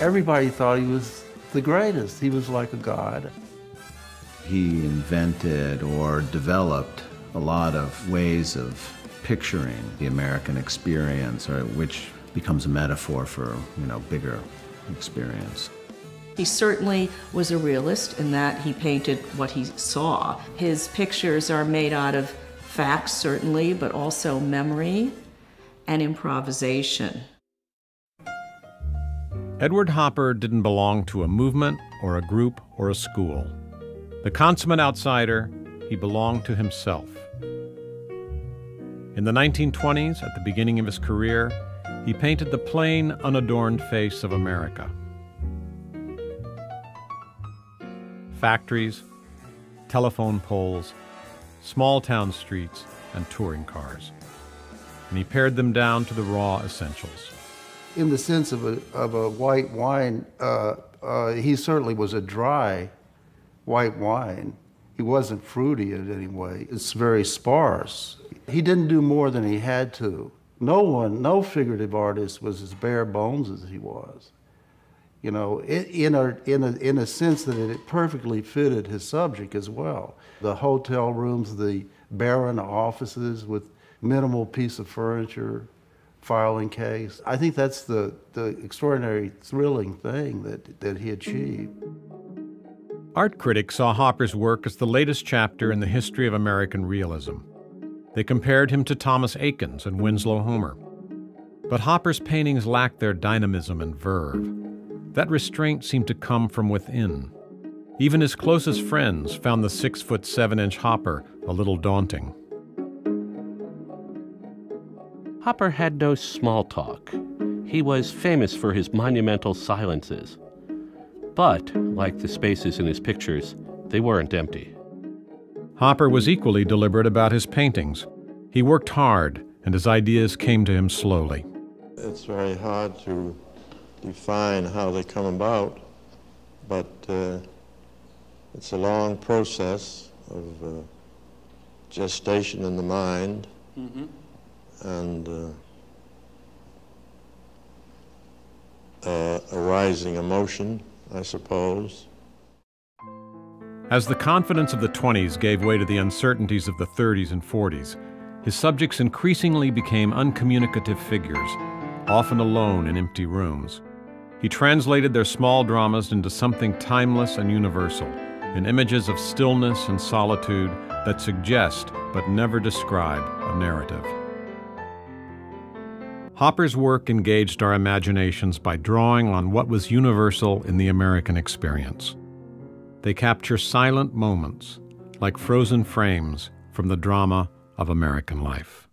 Everybody thought he was the greatest. He was like a god. He invented or developed a lot of ways of picturing the American experience, which becomes a metaphor for, bigger experience. He certainly was a realist in that he painted what he saw. His pictures are made out of facts, certainly, but also memory and improvisation. Edward Hopper didn't belong to a movement or a group or a school. The consummate outsider, he belonged to himself. In the 1920s, at the beginning of his career, he painted the plain, unadorned face of America. Factories, telephone poles, small-town streets, and touring cars. And he pared them down to the raw essentials. In the sense of a white wine, he certainly was a dry white wine. He wasn't fruity in any way. It's very sparse. He didn't do more than he had to. No figurative artist was as bare bones as he was. In a sense that it perfectly fitted his subject as well. The hotel rooms, the barren offices with minimal piece of furniture, filing case. I think that's the extraordinary, thrilling thing that he achieved. Art critics saw Hopper's work as the latest chapter in the history of American realism. They compared him to Thomas Eakins and Winslow Homer. But Hopper's paintings lacked their dynamism and verve. That restraint seemed to come from within. Even his closest friends found the 6'7" Hopper a little daunting. Hopper had no small talk. He was famous for his monumental silences. But, like the spaces in his pictures, they weren't empty. Hopper was equally deliberate about his paintings. He worked hard, and his ideas came to him slowly. It's very hard to define how they come about, but it's a long process of gestation in the mind. Mm-hmm. And arising emotion, I suppose. As the confidence of the 20s gave way to the uncertainties of the 30s and 40s, his subjects increasingly became uncommunicative figures, often alone in empty rooms. He translated their small dramas into something timeless and universal, in images of stillness and solitude that suggest but never describe a narrative. Hopper's work engaged our imaginations by drawing on what was universal in the American experience. They capture silent moments, like frozen frames from the drama of American life.